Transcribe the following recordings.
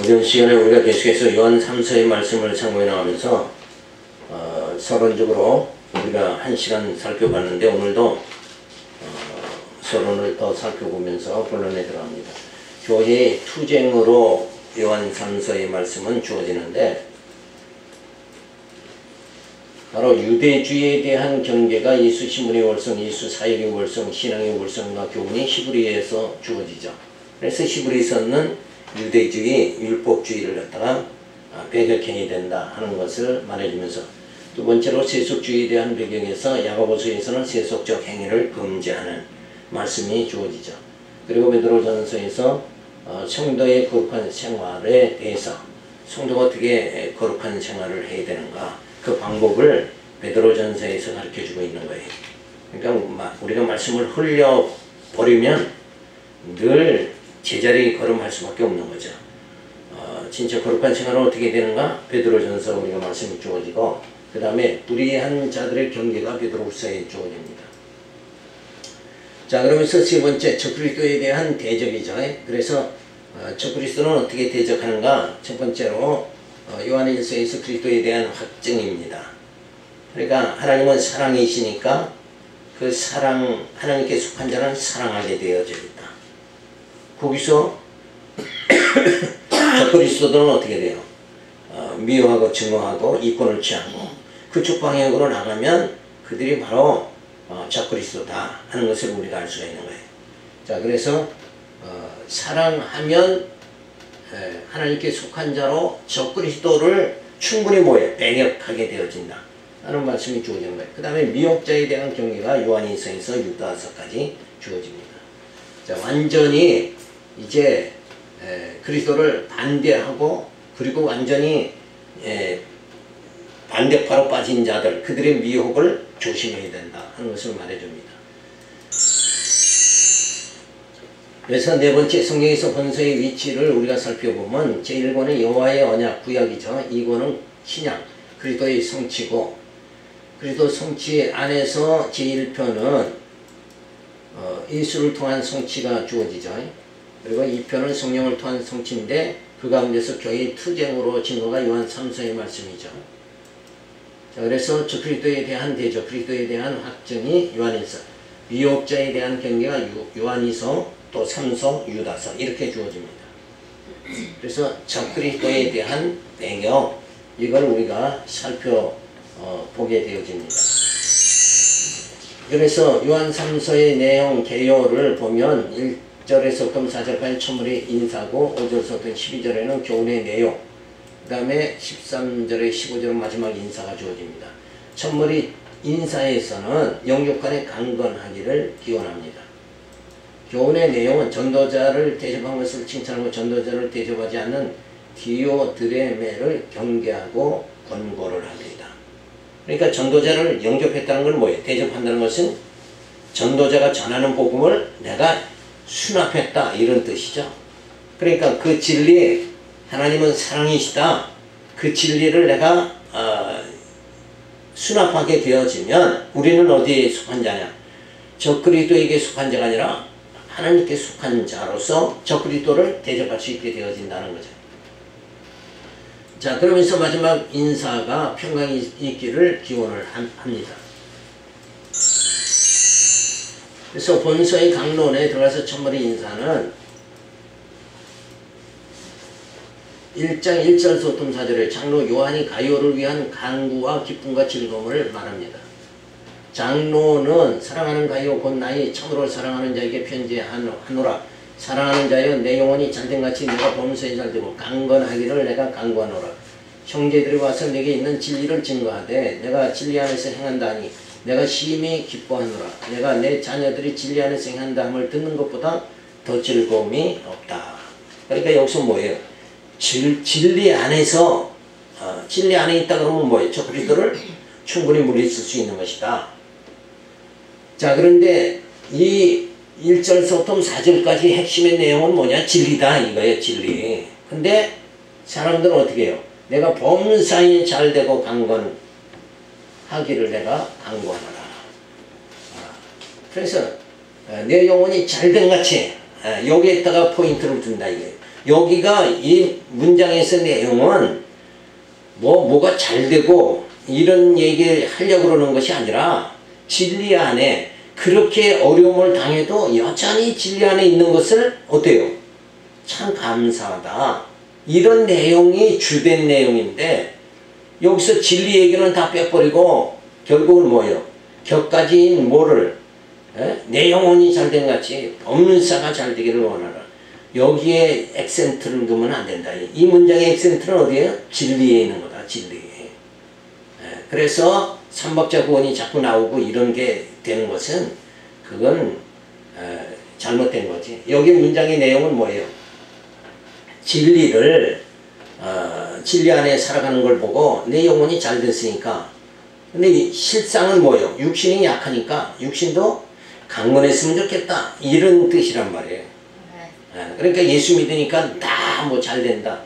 이번 시간에 우리가 계속해서 요한 3서의 말씀을 참고해 나가면서 서론적으로 우리가 1시간 살펴봤는데 오늘도 서론을 더 살펴보면서 본론에 들어갑니다. 교회의 투쟁으로 요한 3서의 말씀은 주어지는데 바로 유대주의에 대한 경계가 예수 신분의 월성, 예수 사역의 월성, 신앙의 월성과 교훈이 히브리에서 주어지죠. 그래서 히브리서는 유대주의, 율법주의를 갖다가 배격해야 된다 하는 것을 말해주면서 두 번째로 세속주의에 대한 배경에서 야고보서에서는 세속적 행위를 금지하는 말씀이 주어지죠. 그리고 베드로전서에서 성도의 거룩한 생활에 대해서 성도가 어떻게 거룩한 생활을 해야 되는가 그 방법을 베드로전서에서 가르쳐주고 있는 거예요. 그러니까 우리가 말씀을 흘려버리면 늘 제자리 걸음할 수밖에 없는 거죠. 진짜 거룩한 생활은 어떻게 되는가? 베드로전서 우리가 말씀이 주어지고 그 다음에 불의한 자들의 경계가 베드로후서에 주어집니다. 자, 그러면서 세 번째 적그리스도에 대한 대적이죠. 그래서 적그리스도는 어떻게 대적하는가? 첫 번째로 요한일서에서 그리스도에 대한 확증입니다. 그러니까 하나님은 사랑이시니까 그 사랑, 하나님께 속한 자는 사랑하게 되어져 있다. 거기서 적그리스도들은 어떻게 돼요? 미워하고 증오하고 이권을 취하고 그쪽 방향으로 나가면 그들이 바로 적그리스도다 하는 것을 우리가 알 수가 있는 거예요. 자, 그래서 사랑하면 하나님께 속한 자로 적그리스도를 충분히 배격하게 되어진다 하는 말씀이 주어지는 거예요. 그 다음에 미혹자에 대한 경계가 요한일서에서 유다서까지 주어집니다. 자, 완전히 이제 그리스도를 반대하고 그리고 완전히 반대파로 빠진 자들 그들의 미혹을 조심해야 된다 하는 것을 말해줍니다. 그래서 네 번째 성경에서 본서의 위치를 우리가 살펴보면 제1권은 여호와의 언약 구약이죠. 2권은 신약 그리스도의 성취고 그리스도 성취 안에서 제1편은 예수를 통한 성취가 주어지죠. 그리고 2편은 성령을 통한 성취인데 그 가운데서 교회의 투쟁으로 증거가 요한 3서의 말씀이죠. 자, 그래서 그리스도에 대한 대적, 그리스도에 대한 확증이 요한일서, 미혹자에 대한 경계가 요한이서, 또 3서, 유다서 이렇게 주어집니다. 그래서 적그리스도에 대한 배경 이걸 우리가 살펴보게 되어집니다. 그래서 요한 3서의 내용 개요를 보면 1절에서부터 4절까지 천물의 인사고 5절에서부터 12절에는 교훈의 내용 그 다음에 13절에 15절은 마지막 인사가 주어집니다. 천물의 인사에서는 영육 간의 강건하기를 기원합니다. 교훈의 내용은 전도자를 대접한 것을 칭찬하고 전도자를 대접하지 않는 디오드레메를 경계하고 권고를 합니다. 그러니까 전도자를 영접했다는 건 뭐예요? 대접한다는 것은 전도자가 전하는 복음을 내가 수납했다 이런 뜻이죠. 그러니까 그 진리 하나님은 사랑이시다 그 진리를 내가 수납하게 되어지면 우리는 어디에 속한 자냐? 적그리스도에게 속한 자가 아니라 하나님께 속한 자로서 적그리스도를 대접할 수 있게 되어진다는 거죠. 자, 그러면서 마지막 인사가 평강이 있기를 기원을 합니다. 그래서 본서의 강론에 들어가서 천물의 인사는 1장 1절부터 4절에 장로 요한이 가요를 위한 간구와 기쁨과 즐거움을 말합니다. 장로는 사랑하는 가요 곧 나의 참으로 사랑하는 자에게 편지하노라. 사랑하는 자여 내 영혼이 잘된같이 내가 범사에 잘되고 강건하기를 내가 강구하노라. 형제들이 와서 내게 있는 진리를 증거하되 내가 진리 안에서 행한다니 내가 심히 기뻐하노라. 내가 내 자녀들이 진리 안에서 행한다 함을 듣는 것보다 더 즐거움이 없다. 그러니까 여기서 뭐예요? 진리 안에서 진리 안에 있다 그러면 뭐예요? 저 그리스도를 충분히 물리칠 수 있는 것이다. 자, 그런데 이 1절부터 4절까지 핵심의 내용은 뭐냐? 진리다 이거예요. 진리. 근데 사람들은 어떻게 해요? 내가 범사에 잘되고 강건하기를 내가 강구하노라. 그래서 내 영혼이 잘된같이 여기에다가 포인트를 둔다 이거예요. 여기가 이 문장에서 내용은 뭐가 잘 되고 이런 얘기를 하려고 그러는 것이 아니라 진리 안에 그렇게 어려움을 당해도 여전히 진리 안에 있는 것을 어때요? 참 감사하다. 이런 내용이 주된 내용인데 여기서 진리 얘기는 다 빼버리고 결국은 뭐예요? 격가지인 뭐를 내 영혼이 잘된 같이 범사가 잘 되기를 원하라. 여기에 액센트를 두면 안 된다. 이 문장의 액센트는 어디에요? 진리에 있는 거다. 진리에. 그래서 삼박자 구원이 자꾸 나오고 이런 게 되는 것은 그건 잘못된 거지. 여기 문장의 내용은 뭐예요? 진리를 진리 안에 살아가는 걸 보고 내 영혼이 잘 됐으니까. 근데 실상은 뭐예요? 육신이 약하니까 육신도 강건했으면 좋겠다. 이런 뜻이란 말이에요. 그러니까 예수 믿으니까 다 뭐 잘 된다.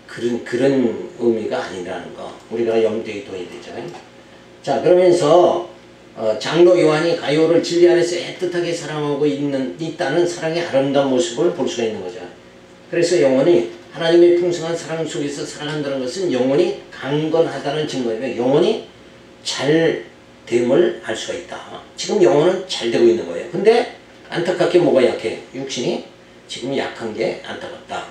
그런 의미가 아니라는 거. 우리가 염두에 둬야 되죠. 자, 그러면서 장로 요한이 가요를 진리 안에서 애틋하게 사랑하고 있다는 사랑의 아름다운 모습을 볼 수가 있는 거죠. 그래서 영혼이 하나님의 풍성한 사랑 속에서 살아간다는 것은 영혼이 강건하다는 증거예요. 영혼이 잘됨을 알 수가 있다. 지금 영혼은 잘 되고 있는 거예요. 근데 안타깝게 뭐가 약해? 육신이 지금 약한 게 안타깝다.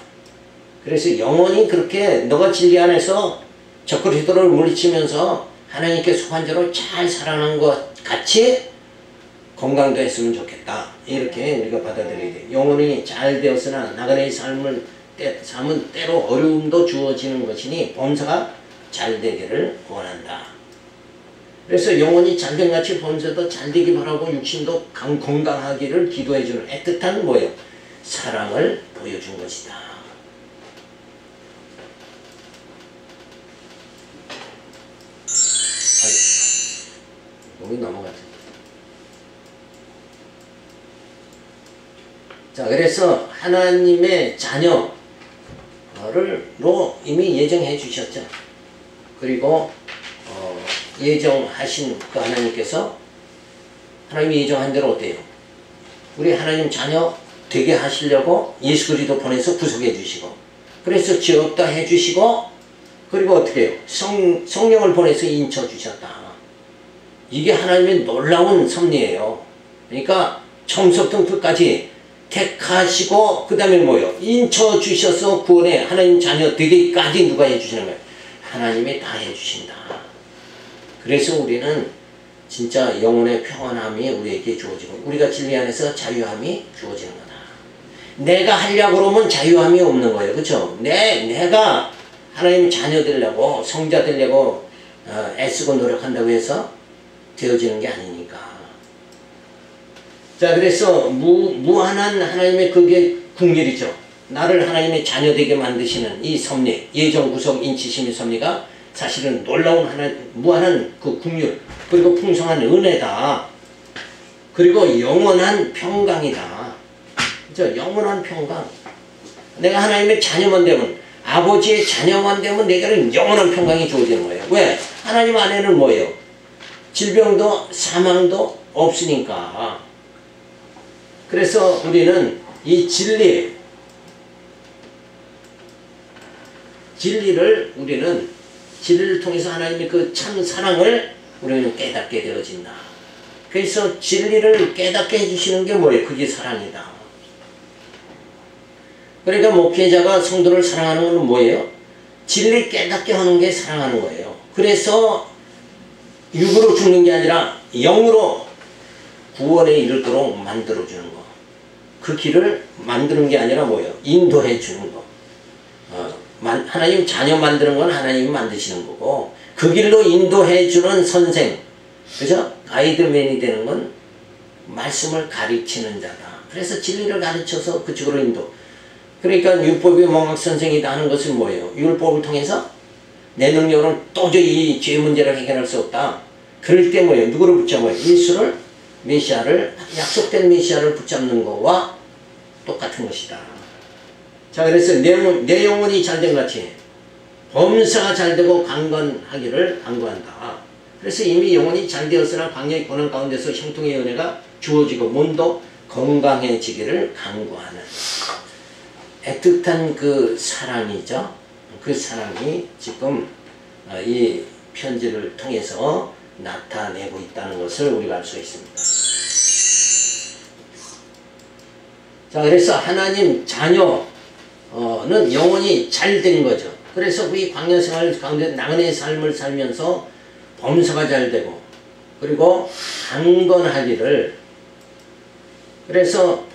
그래서 영혼이 그렇게 너가 진리 안에서 저 그리스도를 물리치면서 하나님께 속한 자로 잘 살아가는 것 같이 건강도 했으면 좋겠다. 이렇게 우리가 받아들여야 돼. 영혼이 잘 되었으나 나그네의 삶은 때로 어려움도 주어지는 것이니 범사가 잘 되기를 원한다. 그래서 영혼이 잘된 같이 범사도 잘 되기 바라고 육신도 건강하기를 기도해주는 애틋한 뭐예요? 사랑을 보여준 것이다. 몸이 넘어갔죠. 자, 그래서 하나님의 자녀로 이미 예정해 주셨죠. 그리고 예정하신 그 하나님께서 하나님이 예정한 대로 어때요? 우리 하나님 자녀 되게 하시려고 예수 그리스도 보내서 구속해 주시고, 그래서 죄 없다 해 주시고, 그리고 어떻게 해요? 성령을 보내서 인쳐 주셨다. 이게 하나님의 놀라운 섭리예요. 그러니까 처음부터 끝까지 택하시고 그 다음에 뭐예요? 인쳐 주셔서 구원에 하나님 자녀 되기까지 누가 해주시는 거예요? 하나님이 다 해주신다. 그래서 우리는 진짜 영혼의 평안함이 우리에게 주어지고 우리가 진리 안에서 자유함이 주어지는 거다. 내가 하려고 그러면 자유함이 없는 거예요. 그렇죠? 내가 하나님 자녀 되려고 성자 되려고 애쓰고 노력한다고 해서 되어지는 게 아니니까. 자, 그래서 무한한 하나님의 그게 국률이죠. 나를 하나님의 자녀 되게 만드시는 이 섭리, 예정 구속 인치심의 섭리가 사실은 놀라운 무한한 그 국률, 그리고 풍성한 은혜다. 그리고 영원한 평강이다. 그죠? 영원한 평강. 내가 하나님의 자녀만 되면, 아버지의 자녀만 되면 내게는 영원한 평강이 주어지는 거예요. 왜? 하나님 안에는 뭐예요? 질병도 사망도 없으니까. 그래서 우리는 이 진리를 통해서 하나님의 그 참 사랑을 우리는 깨닫게 되어진다. 그래서 진리를 깨닫게 해주시는 게 뭐예요? 그게 사랑이다. 그러니까 목회자가 성도를 사랑하는 건 뭐예요? 진리 깨닫게 하는 게 사랑하는 거예요. 그래서 육으로 죽는 게 아니라 영으로 구원에 이르도록 만들어주는 거. 그 길을 만드는 게 아니라 뭐예요? 인도해 주는 거. 하나님 자녀 만드는 건 하나님이 만드시는 거고, 그 길로 인도해 주는 선생, 그죠? 가이드맨이 되는 건 말씀을 가르치는 자다. 그래서 진리를 가르쳐서 그쪽으로 인도. 그러니까 율법이 몽학선생이다 하는 것은 뭐예요? 율법을 통해서 내 능력으로는 도저히 이 죄 문제를 해결할 수 없다. 그럴 때 뭐예요? 누구를 붙잡아요? 예수를, 메시아를, 약속된 메시아를 붙잡는 것과 똑같은 것이다. 자, 그래서 내 영혼이 잘된 같이 범사가 잘되고 강건하기를 간구한다. 그래서 이미 영혼이 잘되었으나 광야의 고난 가운데서 형통의 은혜가 주어지고 몸도 건강해지기를 간구하는. 애틋한 그 사랑이죠. 그 사랑이 지금 이 편지를 통해서 나타내고 있다는 것을 우리가 알 수 있습니다. 자, 그래서 하나님 자녀는 영원히 잘 된 거죠. 그래서 이 광야생활 가운데 나그네의 삶을 살면서 범사가 잘 되고, 그리고 강건하기를, 그래서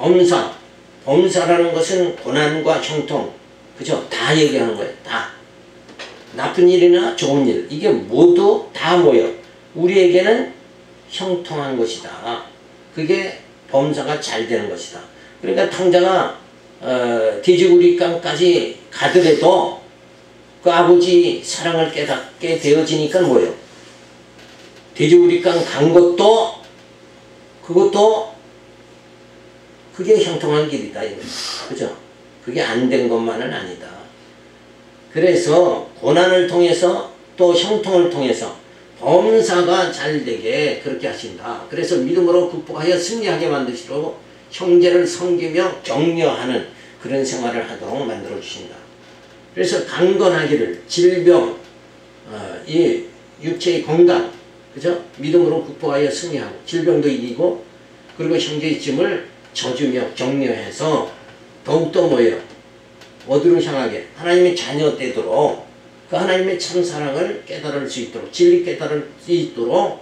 범사라는 것은 고난과 형통, 그죠? 다 얘기하는 거예요. 다. 나쁜 일이나 좋은 일, 이게 모두 다 모여 우리에게는 형통한 것이다. 그게 범사가 잘 되는 것이다. 그러니까 탕자가 돼지우리깡까지 가더라도 그 아버지 사랑을 깨닫게 되어지니까 뭐예요? 돼지우리깡 간 것도 그게 형통한 길이다. 그죠? 그게 안 된 것만은 아니다. 그래서 고난을 통해서 또 형통을 통해서 범사가 잘 되게 그렇게 하신다. 그래서 믿음으로 극복하여 승리하게 만드시고 형제를 섬기며 격려하는 그런 생활을 하도록 만들어 주신다. 그래서 강건하기를, 질병, 이 육체의 건강, 그죠? 믿음으로 극복하여 승리하고 질병도 이기고, 그리고 형제의 짐을 져주며 격려해서 더욱더 뭐예요? 어디로 향하게? 하나님의 자녀 되도록 그 하나님의 참 사랑을 깨달을 수 있도록, 진리 깨달을 수 있도록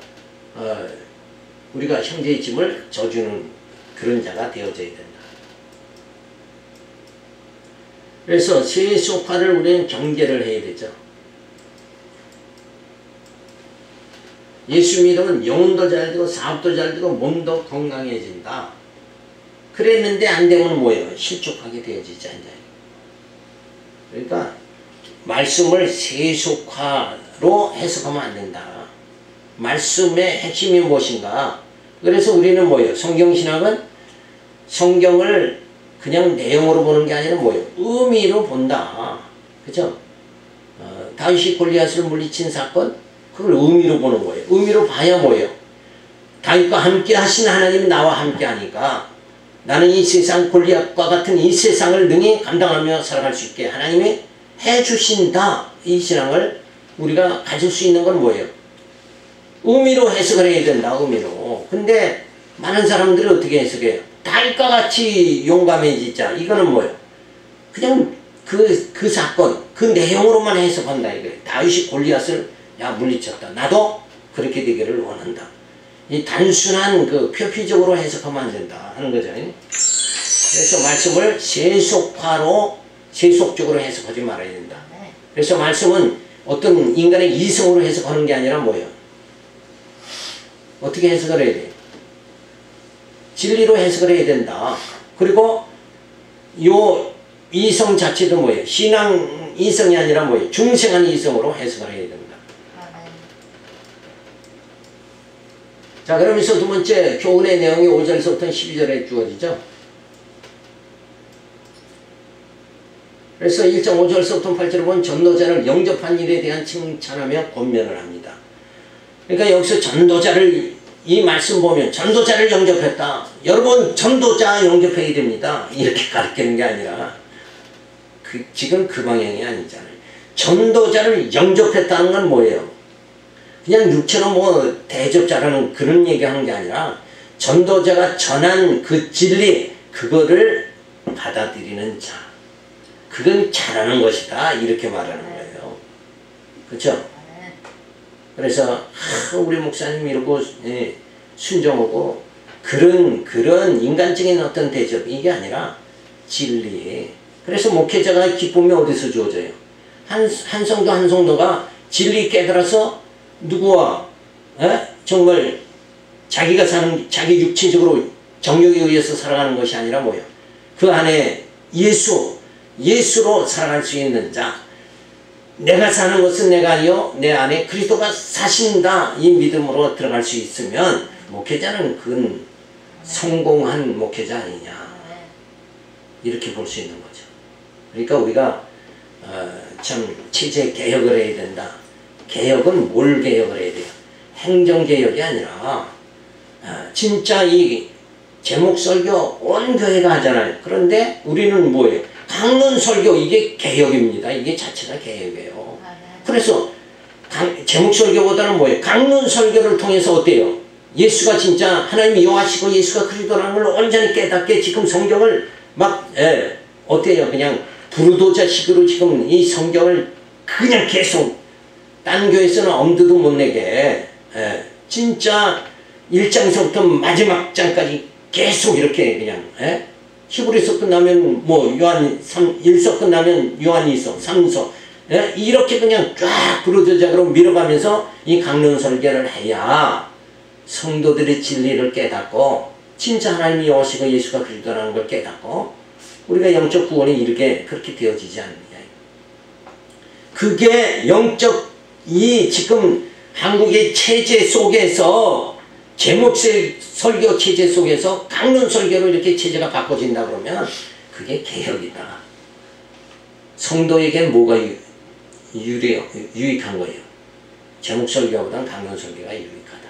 우리가 형제의 짐을 져주는 그런 자가 되어져야 된다. 그래서 세속화를 우리는 경계를 해야 되죠. 예수 믿으면 영혼도 잘 되고 사업도 잘 되고 몸도 건강해진다. 그랬는데 안 되면 뭐예요? 실족하게 되어지지 않나요? 그러니까 말씀을 세속화로 해석하면 안 된다. 말씀의 핵심이 무엇인가? 그래서 우리는 뭐예요? 성경신학은 성경을 그냥 내용으로 보는 게 아니라 뭐예요? 의미로 본다. 그죠? 다윗이 골리앗을 물리친 사건, 그걸 의미로 보는 거예요. 의미로 봐야 뭐예요? 다윗과 함께 하신 하나님이 나와 함께 하니까 나는 이 세상 골리앗과 같은 이 세상을 능히 감당하며 살아갈 수 있게 하나님이 해주신다. 이 신앙을 우리가 가질 수 있는 건 뭐예요? 의미로 해석을 해야 된다. 의미로. 근데 많은 사람들이 어떻게 해석해요? 다윗과 같이 용감해지자. 이거는 뭐예요? 그냥 그 사건, 그 내용으로만 해석한다. 이거예요. 다윗이 골리앗을 물리쳤다. 나도 그렇게 되기를 원한다. 이 단순한 그 표피적으로 해석하면 안 된다 하는 거죠. 그래서 말씀을 세속적으로 해석하지 말아야 된다. 그래서 말씀은 어떤 인간의 이성으로 해석하는 게 아니라 뭐예요? 어떻게 해석을 해야 돼요? 진리로 해석을 해야 된다. 그리고 요 이성 자체도 뭐예요? 신앙 이성이 아니라 뭐예요? 중생한 이성으로 해석을 해야 된다. 자, 그러면서 두 번째 교훈의 내용이 5절에서부터 12절에 주어지죠. 그래서 1장 5절에서부터 8절에 보면 전도자를 영접한 일에 대한 칭찬하며 권면을 합니다. 그러니까 여기서 전도자를, 이 말씀 보면 전도자를 영접했다. 여러분 전도자 영접해야 됩니다. 이렇게 가르치는 게 아니라 지금 그 방향이 아니잖아요. 전도자를 영접했다는 건 뭐예요? 그냥 육체로 뭐 대접자라는 그런 얘기하는 게 아니라 전도자가 전한 그 진리, 그거를 받아들이는 자, 그건 잘하는 것이다. 이렇게 말하는 거예요. 그렇죠? 그래서 우리 목사님 이러고 순종하고 그런 인간적인 어떤 대접, 이게 아니라 진리. 그래서 목회자가 기쁨이 어디서 주어져요? 한 성도가 진리 깨달아서 누구와 정말 자기가 사는, 자기 육체적으로 정욕에 의해서 살아가는 것이 아니라 뭐예요? 그 안에 예수로 살아갈 수 있는 자, 내가 사는 것은 내가 아니요 내 안에 그리스도가 사신다, 이 믿음으로 들어갈 수 있으면 목회자는 그건 성공한 목회자 아니냐, 이렇게 볼 수 있는 거죠. 그러니까 우리가 참 체제 개혁을 해야 된다. 개혁은 뭘 개혁을 해야 돼요? 행정개혁이 아니라 진짜 이 제목설교 온 교회가 하잖아요. 그런데 우리는 뭐예요? 강론 설교 이게 개혁입니다. 이게 자체가 개혁이에요. 그래서 제목 설교보다는 뭐예요? 강론 설교를 통해서 어때요? 예수가 진짜 하나님이 여호와시고 예수가 그리스도라는 걸 온전히 깨닫게 지금 성경을 막 어때요? 그냥 부르도자식으로 지금 이 성경을 그냥 계속 딴 교회에서는 엄두도 못 내게 진짜 1장서부터 마지막 장까지 계속 이렇게 그냥 히브리서 끝나면 뭐 요한 1서 끝나면 요한 2서 3서 이렇게 그냥 쫙 부르도자로 밀어가면서 이 강론 설교를 해야 성도들의 진리를 깨닫고 진짜 하나님이 여호와시고 예수가 그리스도라는 걸 깨닫고 우리가 영적 구원이 이렇게 그렇게 되어지지 않느냐. 그게 영적 이 지금 한국의 체제 속에서 제목 설교 체제 속에서 강론 설교로 이렇게 체제가 바꿔진다 그러면 그게 개혁이다. 성도에겐 뭐가 유익한 거예요? 제목 설교보다는 강론 설교가 유익하다.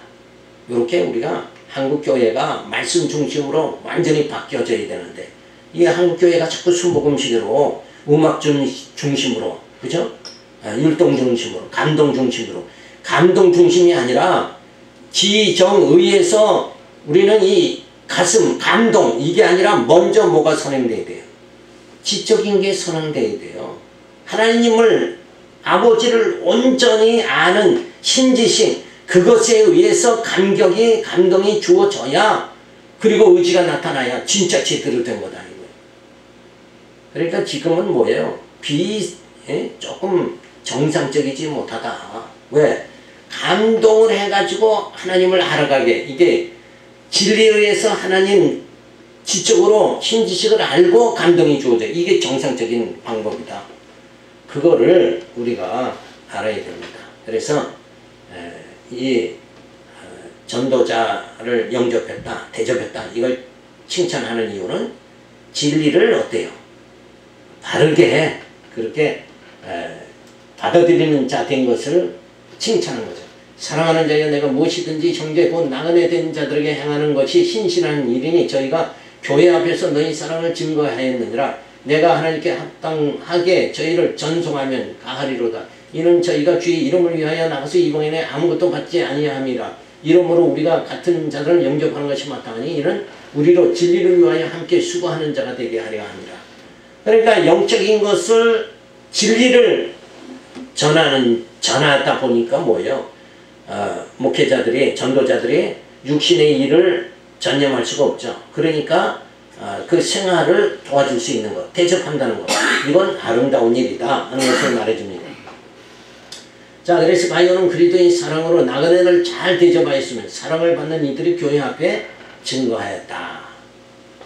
이렇게 우리가 한국교회가 말씀 중심으로 완전히 바뀌어져야 되는데 이 한국교회가 자꾸 순복음식으로 음악 중심으로 그죠? 율동 중심으로 감동 중심으로 감동 중심이 아니라 지정의에서 우리는 이 가슴 감동 이게 아니라 먼저 뭐가 선행돼야 돼요? 지적인 게 선행돼야 돼요. 하나님을 아버지를 온전히 아는 신지심 그것에 의해서 감동이 주어져야 그리고 의지가 나타나야 진짜 제대로 된 거다 이거예요. 그러니까 지금은 뭐예요? 조금 정상적이지 못하다. 왜? 감동을 해가지고 하나님을 알아가게 이게 진리에 의해서 하나님 지적으로 신지식을 알고 감동이 주어져 이게 정상적인 방법이다. 그거를 우리가 알아야 됩니다. 그래서 이 전도자를 영접했다, 대접했다 이걸 칭찬하는 이유는 진리를 어때요? 바르게 그렇게 받아들이는 자 된 것을 칭찬하는 거죠. 사랑하는 자여 내가 무엇이든지 형제 곧 나그네 된 자들에게 행하는 것이 신실한 일이니 저희가 교회 앞에서 너희 사랑을 증거하였느니라. 내가 하나님께 합당하게 저희를 전송하면 가하리로다. 이는 저희가 주의 이름을 위하여 나가서 이방인에 아무것도 받지 아니함이라. 이러므로 우리가 같은 자들을 영접하는 것이 마땅하니 이는 우리로 진리를 위하여 함께 수고하는 자가 되게 하려 합니다. 그러니까 영적인 것을 진리를 전하다 보니까 뭐예요? 목회자들이 전도자들이 육신의 일을 전념할 수가 없죠. 그러니까 그 생활을 도와줄 수 있는 것, 대접한다는 것 이건 아름다운 일이다 하는 것을 말해줍니다. 자 그래서 가룟은 그리스도의 사랑으로 나그네를 잘 대접하였으면 사랑을 받는 이들이 교회 앞에 증거하였다.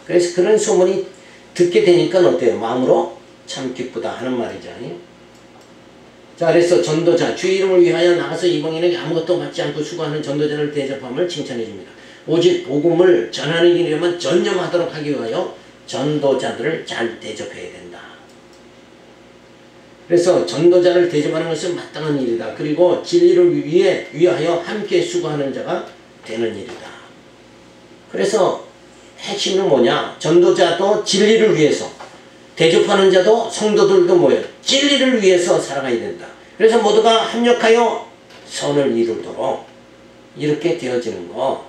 그래서 그런 소문이 듣게 되니까 어때요? 마음으로 참 기쁘다 하는 말이죠. 자 그래서 전도자 주의 이름을 위하여 나가서 이방인에게 아무것도 받지 않고 수고하는 전도자를 대접함을 칭찬해 줍니다. 오직 복음을 전하는 일에만 전념하도록 하기 위하여 전도자들을 잘 대접해야 된다. 그래서 전도자를 대접하는 것은 마땅한 일이다. 그리고 진리를 위하여 함께 수고하는 자가 되는 일이다. 그래서 핵심은 뭐냐? 전도자도 진리를 위해서 대접하는 자도 성도들도 뭐예요? 진리를 위해서 살아가야 된다. 그래서 모두가 합력하여 선을 이루도록 이렇게 되어지는 거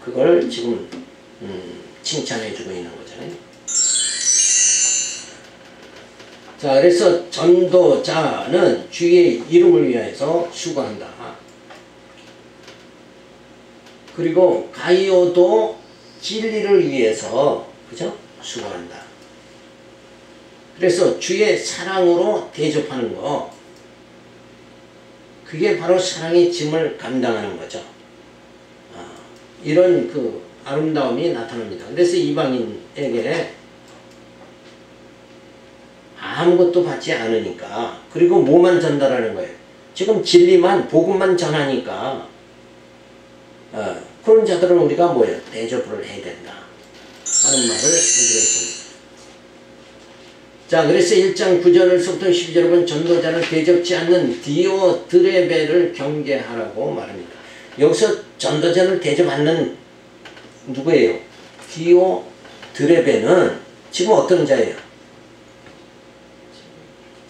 그걸 지금 칭찬해주고 있는 거잖아요. 자 그래서 전도자는 주의 이름을 위해서 수고한다. 그리고 가이오도 진리를 위해서 그죠? 수고한다. 그래서 주의 사랑으로 대접하는 거 그게 바로 사랑의 짐을 감당하는 거죠. 이런 그 아름다움이 나타납니다. 그래서 이방인에게 아무것도 받지 않으니까 그리고 뭐만 전달하는 거예요. 지금 진리만 복음만 전하니까 그런 자들은 우리가 뭐예요? 대접을 해야 된다 하는 말을 해주고 있습니다. 자 그래서 1장 9절에서부터 12절에 보면 전도자를 대접지 않는 디오드레베를 경계하라고 말합니다. 여기서 전도자를 대접 않는 누구예요? 디오드레베는 지금 어떤 자예요?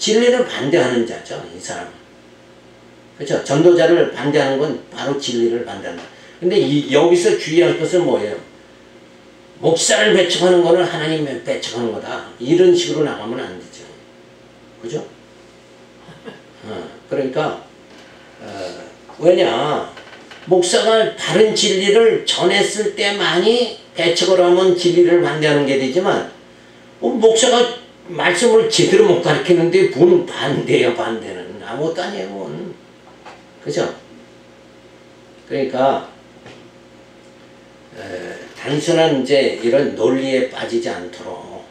진리를 반대하는 자죠, 이 사람은. 그렇죠? 전도자를 반대하는 건 바로 진리를 반대한다. 근데 여기서 주의할 것은 뭐예요? 목사를 배척하는 거는 하나님 배척하는 거다. 이런 식으로 나가면 안 되죠. 그죠? 그러니까 왜냐, 목사가 바른 진리를 전했을 때만이 배척을 하면 진리를 반대하는 게 되지만, 목사가 말씀을 제대로 못 가르치는데 뭔 반대야. 반대는 아무것도 아니에요. 뭔. 그죠? 그러니까 단순한 이제 이런 논리에 빠지지 않도록.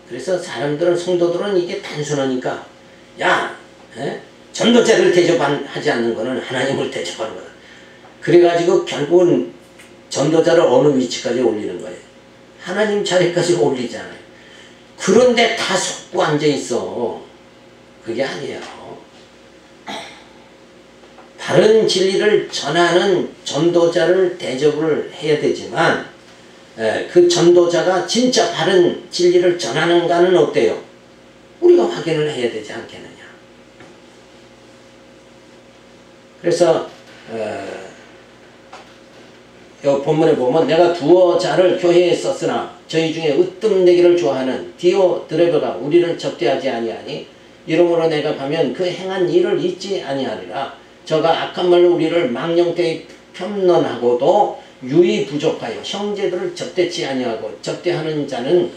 그래서 사람들은, 성도들은 이게 단순하니까, 야, 전도자를 대접하지 않는 거는 하나님을 대접하는 거다. 그래가지고 결국은 전도자를 어느 위치까지 올리는 거예요? 하나님 자리까지 올리잖아요. 그런데 다 속고 앉아있어. 그게 아니에요. 바른 진리를 전하는 전도자를 대접을 해야 되지만, 그 전도자가 진짜 바른 진리를 전하는가는 어때요? 우리가 확인을 해야 되지 않겠느냐. 그래서 이 본문에 보면, 내가 두어 자를 교회에 썼으나 저희 중에 으뜸내기를 좋아하는 디오드레베가 우리를 접대하지 아니하니 이러므로 내가 가면 그 행한 일을 잊지 아니하리라. 저가 악한 말로 우리를 망령되이 편론하고도 유의 부족하여 형제들을 접대치 아니하고 접대하는 자는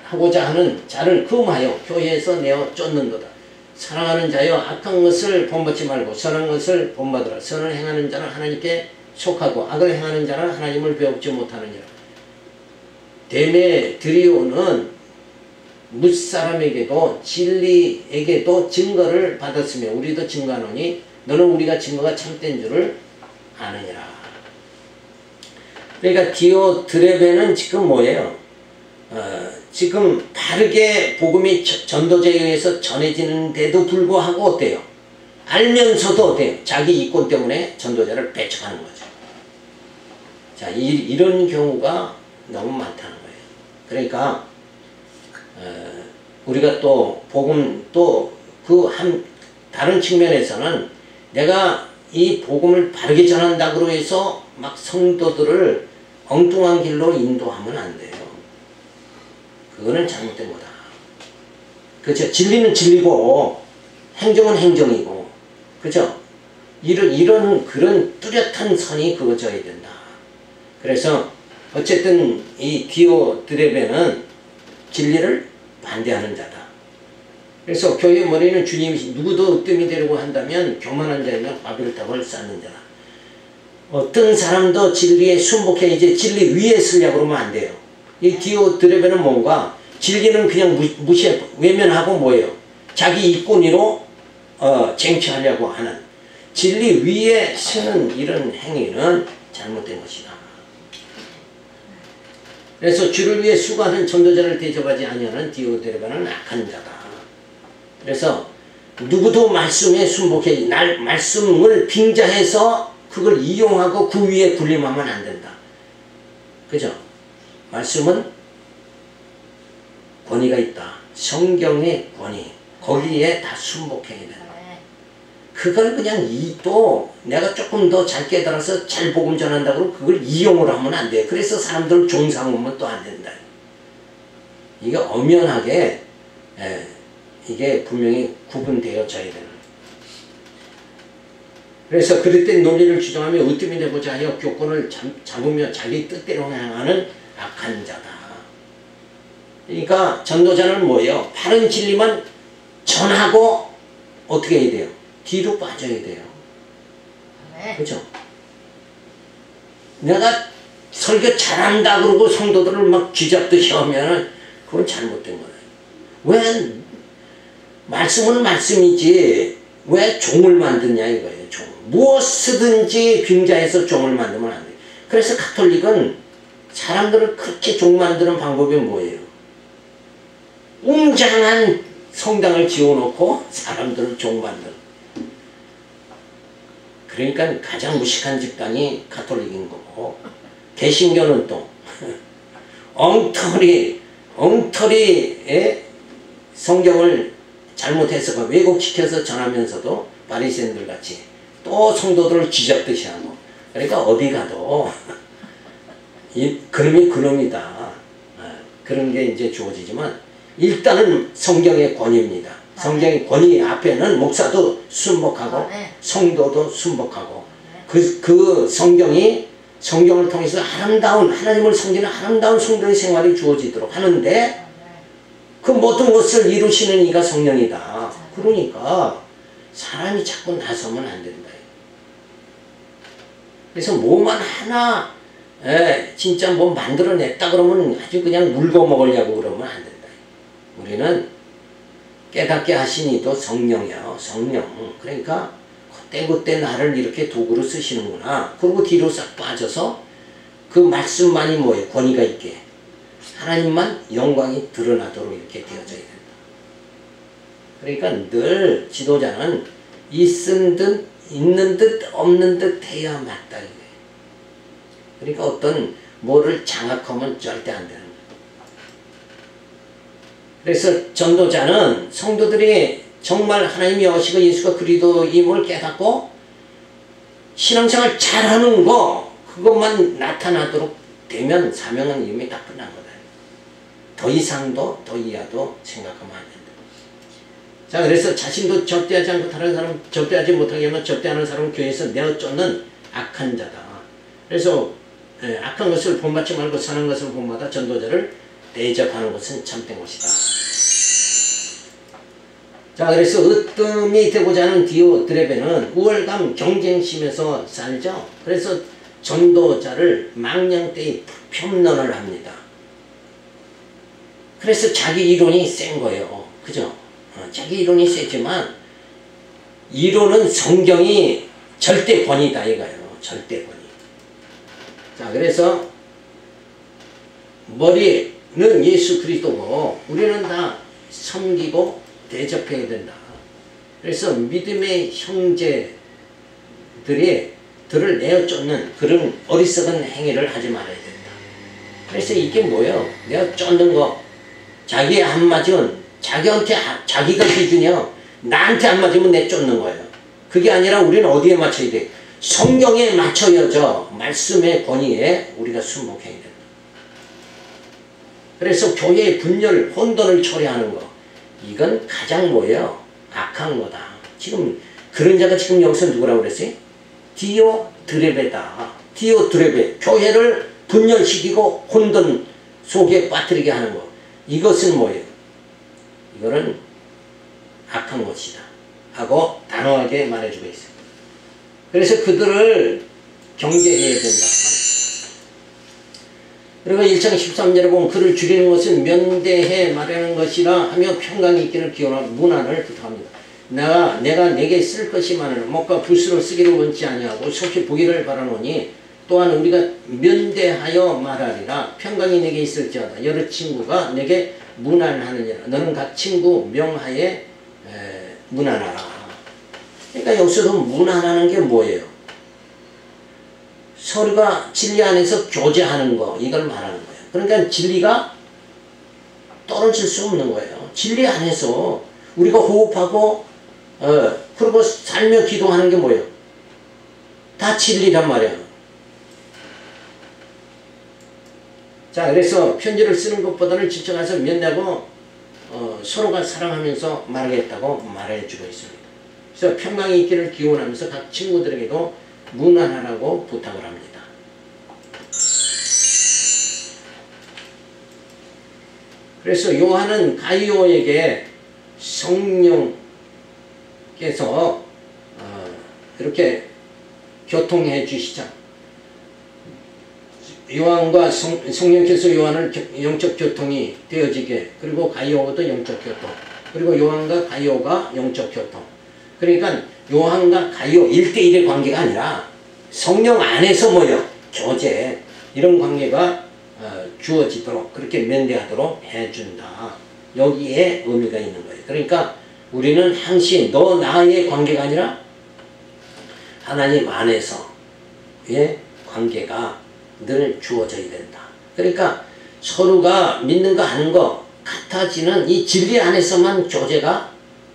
하고자 하는 자를 금하여 교회에서 내어 쫓는도다. 사랑하는 자여, 악한 것을 본받지 말고 선한 것을 본받으라. 선을 행하는 자는 하나님께 속하고 악을 행하는 자는 하나님을 배웁지 못하느니라. 데메드리오는 무사람에게도 진리에게도 증거를 받았으며 우리도 증거하노니 너는 우리가 증거가 참된 줄을 아느니라. 그러니까 디오드레베는 지금 뭐예요? 지금 바르게 복음이 전도자에 의해서 전해지는데도 불구하고 어때요? 알면서도 어때요? 자기 이권 때문에 전도자를 배척하는 거죠. 자, 이런 경우가 너무 많다는 거예요. 그러니까 우리가 또 복음 또 다른 측면에서는 내가 이 복음을 바르게 전한다고 해서 막 성도들을 엉뚱한 길로 인도하면 안 돼요. 그거는 잘못된 거다. 그렇죠? 진리는 진리고 행정은 행정이고, 그렇죠? 이런 그런 뚜렷한 선이 그어져야 된다. 그래서 어쨌든 이 디오드레베는 진리를 반대하는 자다. 그래서 교회의 머리는 주님이 누구도 으뜸이 되려고 한다면 교만한 자이며 바벨탑을 쌓는 자다. 어떤 사람도 진리에 순복해 이제 진리 위에 쓰려고 그러면 안 돼요. 이 디오드레베는 뭔가 진리는 그냥 무시해 외면하고 뭐예요? 자기 이권위로 쟁취하려고 하는 진리 위에 쓰는 이런 행위는 잘못된 것이다. 그래서 주를 위해 수고하는 전도자를 대접하지 아니하는 디오드레베는 악한 자다. 그래서 누구도 말씀에 순복해 말씀을 빙자해서 그걸 이용하고 그 위에 군림하면 안 된다. 그죠? 말씀은 권위가 있다. 성경의 권위. 거기에 다 순복해야 된다. 그걸 그냥 또 내가 조금 더 잘 깨달아서 잘 복음 전한다고 그러면 그걸 이용을 하면 안 돼. 그래서 사람들 종상하면 또 안 된다. 이게 엄연하게 이게 분명히 구분되어져야 되는. 그래서 그럴 때 논리를 주장하며 으뜸이 되고자 하여 교권을 잡으며 자기 뜻대로 행하는 악한 자다. 그러니까 전도자는 뭐예요? 바른 진리만 전하고 어떻게 해야 돼요? 뒤로 빠져야 돼요. 그렇죠? 내가 설교 잘한다 그러고 성도들을 막 쥐잡듯이 하면은 그건 잘못된 거예요. 왜 말씀은 말씀이지 왜 종을 만드냐 이거예요. 종. 무엇이든지 빙자해서 종을 만들면 안 돼요. 그래서 가톨릭은 사람들을 그렇게 종 만드는 방법이 뭐예요? 웅장한 성당을 지어놓고 사람들을 종 만드는. 그러니까 가장 무식한 집단이 가톨릭인 거고, 개신교는 또 엉터리 성경을 잘못해서 왜곡시켜서 전하면서도 바리새인들 같이 또 성도들을 쥐잡듯이 하고, 그러니까 어디 가도 그놈이 그놈이다. 그런 게 이제 주어지지만 일단은 성경의 권위입니다. 성경의 권위 앞에는 목사도 순복하고 성도도 순복하고 그 성경을 통해서 아름다운 하나님을 섬기는 아름다운 성도의 생활이 주어지도록 하는데 그 모든 것을 이루시는 이가 성령이다. 그러니까 사람이 자꾸 나서면 안 된다. 그래서 뭐만 하나 진짜 뭐 만들어냈다 그러면 아주 그냥 물고 먹으려고 그러면 안 된다. 우리는 깨닫게 하신 이도 성령이야. 성령. 그러니까 그때그때 나를 이렇게 도구로 쓰시는구나. 그리고 뒤로 싹 빠져서 그 말씀만이 뭐예요? 권위가 있게 하나님만 영광이 드러나도록 이렇게 되어져야 된다. 그러니까 늘 지도자는 있은 듯 있는 듯 없는 듯 해야 맞다. 그러니까 어떤 뭐를 장악하면 절대 안 되는 거예요. 그래서 전도자는 성도들이 정말 하나님이 여호시고 예수가 그리스도임을 깨닫고 신앙생활 잘하는 거 그것만 나타나도록 되면 사명은 이미 다 끝난 거다. 더 이상도 더 이하도 생각하면 안 된다. 자, 그래서 자신도 접대하지 않고 다른 사람 접대하지 못하게 하면 접대하는 사람은 교회에서 내어쫓는 악한 자다. 그래서 악한 것을 본받지 말고 선한 것을 본받아 전도자를 대접하는 것은 참된 것이다. 자, 그래서 으뜸이 되고자 하는 디오드레베는 우월감 경쟁심에서 살죠. 그래서 전도자를 망령되이 편론을 합니다. 그래서 자기 이론이 센 거예요. 그죠? 자기 이론이 세지만 이론은 성경이 절대 권위다 이거예요. 절대 권위. 자, 그래서 머리는 예수 그리스도고 우리는 다 섬기고 대접해야 된다. 그래서 믿음의 형제들을 내어쫓는 그런 어리석은 행위를 하지 말아야 된다. 그래서 이게 뭐예요? 내가 쫓는 거 자기에 안 맞으면 자기한테 자기가 기준이요. 나한테 안 맞으면 내 쫓는 거예요. 그게 아니라 우리는 어디에 맞춰야 돼? 성경에 맞춰야죠. 말씀의 권위에 우리가 순복해야 된다. 그래서 교회의 분열, 혼돈을 초래하는 거 이건 가장 뭐예요? 악한 거다. 지금 그런 자가 지금 여기서 누구라고 그랬어요? 디오드레베다. 디오드레베. 교회를 분열시키고 혼돈 속에 빠뜨리게 하는 거. 이것은 뭐예요? 이거는 악한 것이다. 하고 단호하게 말해주고 있어요. 그래서 그들을 경계해야 된다. 그리고 1장 13절에 보면 그를 줄이는 것은 면대해 말하는 것이라 하며 평강이 있기를 기원하고 문안을 부탁합니다. 내가 내게 쓸 것이 많으나 목과 붓으로 쓰기를 원치 아니하고 속히 보기를 바라노니 또한 우리가 면대하여 말하리라. 평강이 내게 있을지어다. 여러 친구가 내게 문안하느니라. 너는 각 친구 명하에 문안하라. 그러니까 여기서도 문안하는 게 뭐예요? 서로가 진리 안에서 교제하는 거 이걸 말하는 거예요. 그러니까 진리가 떨어질 수 없는 거예요. 진리 안에서 우리가 호흡하고 그리고 살며 기도하는 게 뭐예요? 다 진리란 말이에요. 자, 그래서 편지를 쓰는 것보다는 직접 가서 면대하고 서로가 사랑하면서 말하겠다고 말해주고 있습니다. 그래서 평강이 있기를 기원하면서 각 친구들에게도 문안하라고 부탁을 합니다. 그래서 요한은 가이오에게 성령께서 이렇게 교통해 주시자. 요한과 성령께서 요한을 영적 교통이 되어지게, 그리고 가이오도 영적 교통, 그리고 요한과 가이오가 영적 교통. 그러니까 요한과 가이오 1대1의 관계가 아니라 성령 안에서 뭐요? 교제, 이런 관계가 주어지도록 그렇게 면대하도록 해준다. 여기에 의미가 있는 거예요. 그러니까 우리는 항시 너 나의 관계가 아니라 하나님 안에서의 관계가 늘 주어져야 된다. 그러니까 서로가 믿는 거 아는 거 같아지는 이 진리 안에서만 교제가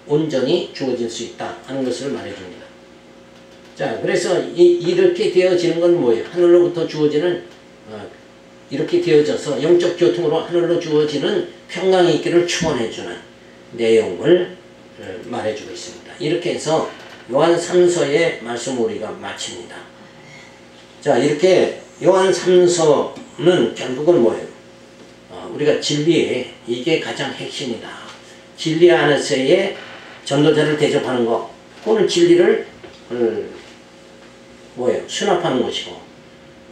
온전히 주어질 수 있다 하는 것을 말해줍니다. 자, 그래서 이렇게 되어지는 건 뭐예요? 하늘로부터 주어지는 이렇게 되어져서 영적 교통으로 하늘로 주어지는 평강이 있기를 축원해주는 내용을 말해주고 있습니다. 이렇게 해서 요한 3서의 말씀을 우리가 마칩니다. 자, 이렇게 요한 3서는 결국은 뭐예요? 우리가 진리, 이게 가장 핵심이다. 진리 안에서의 전도자를 대접하는 것, 그거는 진리를 뭐예요? 수납하는 것이고,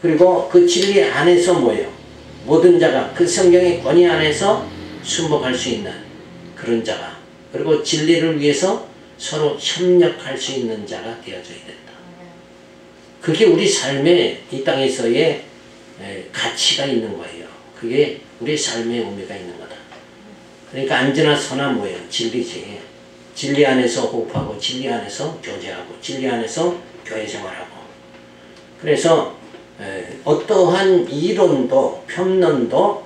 그리고 그 진리 안에서 뭐예요? 모든 자가 그 성경의 권위 안에서 순복할 수 있는 그런 자가, 그리고 진리를 위해서 서로 협력할 수 있는 자가 되어져야 된다. 그게 우리 삶의 이 땅에서의 가치가 있는 거예요. 그게 우리 삶의 의미가 있는 거다. 그러니까 안지나 서나 뭐예요? 진리지. 진리 안에서 호흡하고, 진리 안에서 교제하고, 진리 안에서 교회 생활하고. 그래서 어떠한 이론도 편론도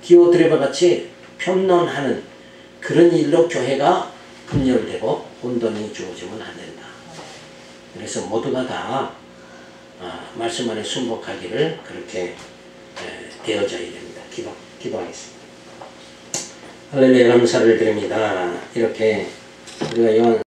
디오드레바 같이 편론하는 그런 일로 교회가 분열되고 혼돈이 주어지면 안 된다. 그래서 모두가 다 말씀 안에 순복하기를 그렇게 되어져야 됩니다. 기도하겠습니다. 할렐루야, 감사를 드립니다. 이렇게 우리가